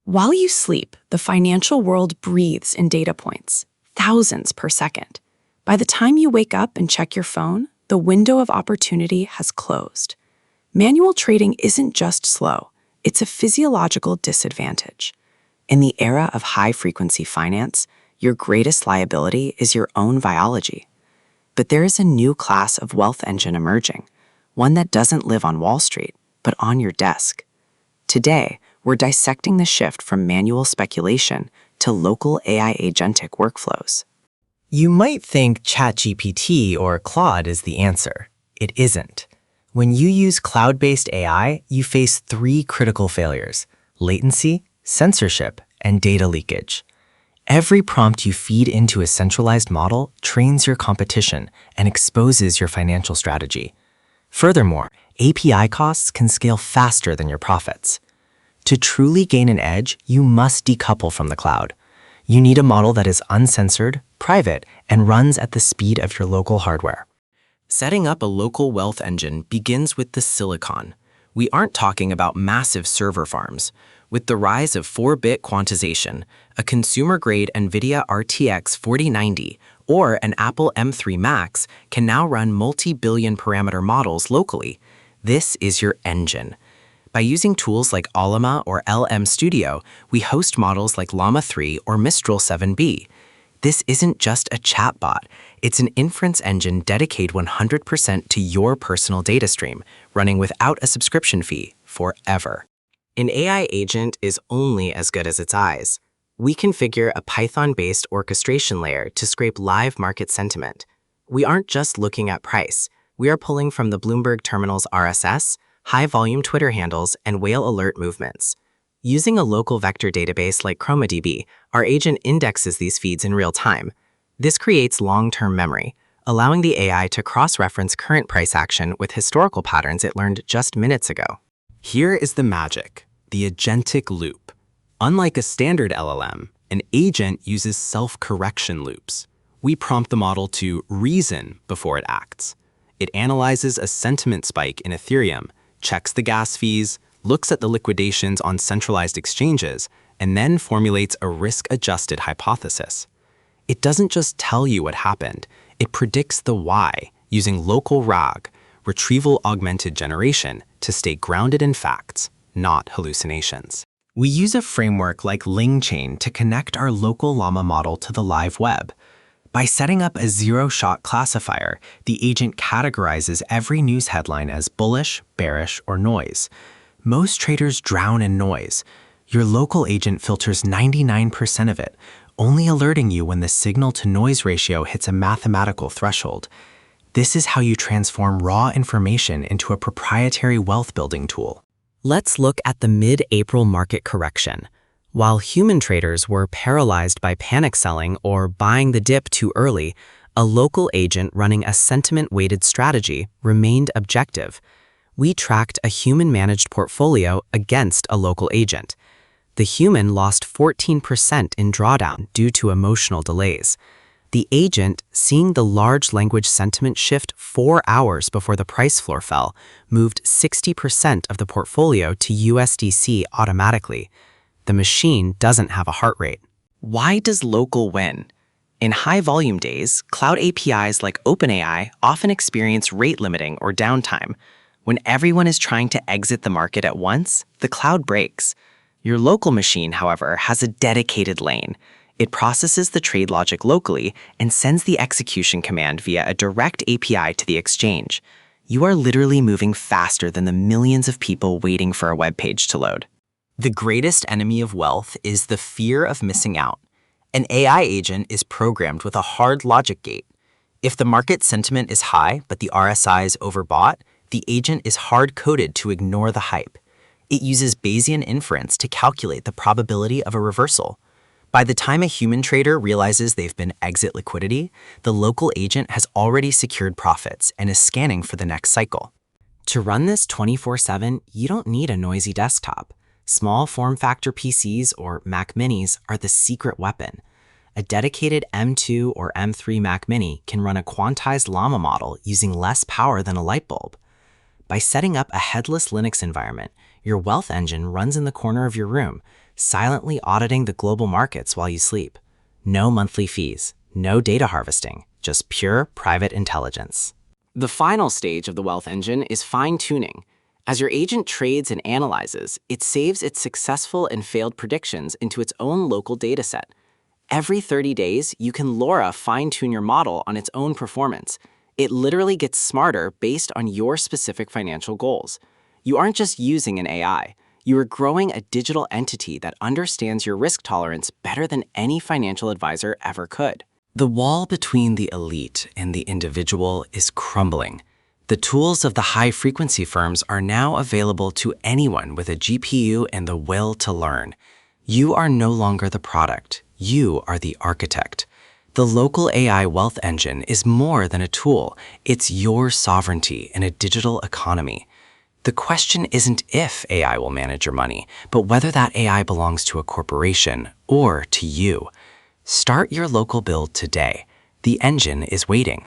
While you sleep, the financial world breathes in data points, thousands per second. By the time you wake up and check your phone, the window of opportunity has closed. Manual trading isn't just slow, it's a physiological disadvantage. In the era of high-frequency finance, your greatest liability is your own biology. But there is a new class of wealth engine emerging, one that doesn't live on Wall Street, but on your desk. Today, we're dissecting the shift from manual speculation to local AI agentic workflows. You might think ChatGPT or Claude is the answer. It isn't. When you use cloud-based AI, you face three critical failures: latency, censorship, and data leakage. Every prompt you feed into a centralized model trains your competition and exposes your financial strategy. Furthermore, API costs can scale faster than your profits. To truly gain an edge, you must decouple from the cloud. You need a model that is uncensored, private, and runs at the speed of your local hardware. Setting up a local wealth engine begins with the silicon. We aren't talking about massive server farms. With the rise of 4-bit quantization, a consumer-grade NVIDIA RTX 4090 or an Apple M3 Max can now run multi-billion parameter models locally. This is your engine. By using tools like Allama or LM Studio, we host models like Llama 3 or Mistral 7B. This isn't just a chatbot, it's an inference engine dedicated 100% to your personal data stream, running without a subscription fee forever. An AI agent is only as good as its eyes. We configure a Python-based orchestration layer to scrape live market sentiment. We aren't just looking at price. We are pulling from the Bloomberg Terminal's RSS, high-volume Twitter handles, and whale alert movements. Using a local vector database like ChromaDB, our agent indexes these feeds in real time. This creates long-term memory, allowing the AI to cross-reference current price action with historical patterns it learned just minutes ago. Here is the magic, the agentic loop. Unlike a standard LLM, an agent uses self-correction loops. We prompt the model to reason before it acts. It analyzes a sentiment spike in Ethereum, checks the gas fees, looks at the liquidations on centralized exchanges, and then formulates a risk-adjusted hypothesis. It doesn't just tell you what happened, it predicts the why using local RAG, retrieval-augmented generation, to stay grounded in facts, not hallucinations. We use a framework like LangChain to connect our local Llama model to the live web. By setting up a zero-shot classifier, the agent categorizes every news headline as bullish, bearish, or noise. Most traders drown in noise. Your local agent filters 99% of it, only alerting you when the signal-to-noise ratio hits a mathematical threshold. This is how you transform raw information into a proprietary wealth-building tool. Let's look at the mid-April market correction. While human traders were paralyzed by panic selling or buying the dip too early, a local agent running a sentiment-weighted strategy remained objective. We tracked a human-managed portfolio against a local agent. The human lost 14% in drawdown due to emotional delays. The agent, seeing the large language sentiment shift 4 hours before the price floor fell, moved 60% of the portfolio to USDC automatically. The machine doesn't have a heart rate. Why does local win? In high-volume days, cloud APIs like OpenAI often experience rate limiting or downtime. When everyone is trying to exit the market at once, the cloud breaks. Your local machine, however, has a dedicated lane. It processes the trade logic locally and sends the execution command via a direct API to the exchange. You are literally moving faster than the millions of people waiting for a web page to load. The greatest enemy of wealth is the fear of missing out. An AI agent is programmed with a hard logic gate. If the market sentiment is high but the RSI is overbought, the agent is hard-coded to ignore the hype. It uses Bayesian inference to calculate the probability of a reversal. By the time a human trader realizes they've been exit liquidity, the local agent has already secured profits and is scanning for the next cycle. To run this 24/7, you don't need a noisy desktop. Small form factor PCs or Mac Minis are the secret weapon. A dedicated M2 or M3 Mac Mini can run a quantized Llama model using less power than a light bulb. By setting up a headless Linux environment, your wealth engine runs in the corner of your room, silently auditing the global markets while you sleep. No monthly fees, no data harvesting, just pure private intelligence. The final stage of the wealth engine is fine-tuning. As your agent trades and analyzes, it saves its successful and failed predictions into its own local dataset. Every 30 days, you can LoRa fine-tune your model on its own performance. It literally gets smarter based on your specific financial goals. You aren't just using an AI. You are growing a digital entity that understands your risk tolerance better than any financial advisor ever could. The wall between the elite and the individual is crumbling. The tools of the high-frequency firms are now available to anyone with a GPU and the will to learn. You are no longer the product. You are the architect. The local AI wealth engine is more than a tool. It's your sovereignty in a digital economy. The question isn't if AI will manage your money, but whether that AI belongs to a corporation or to you. Start your local build today. The engine is waiting.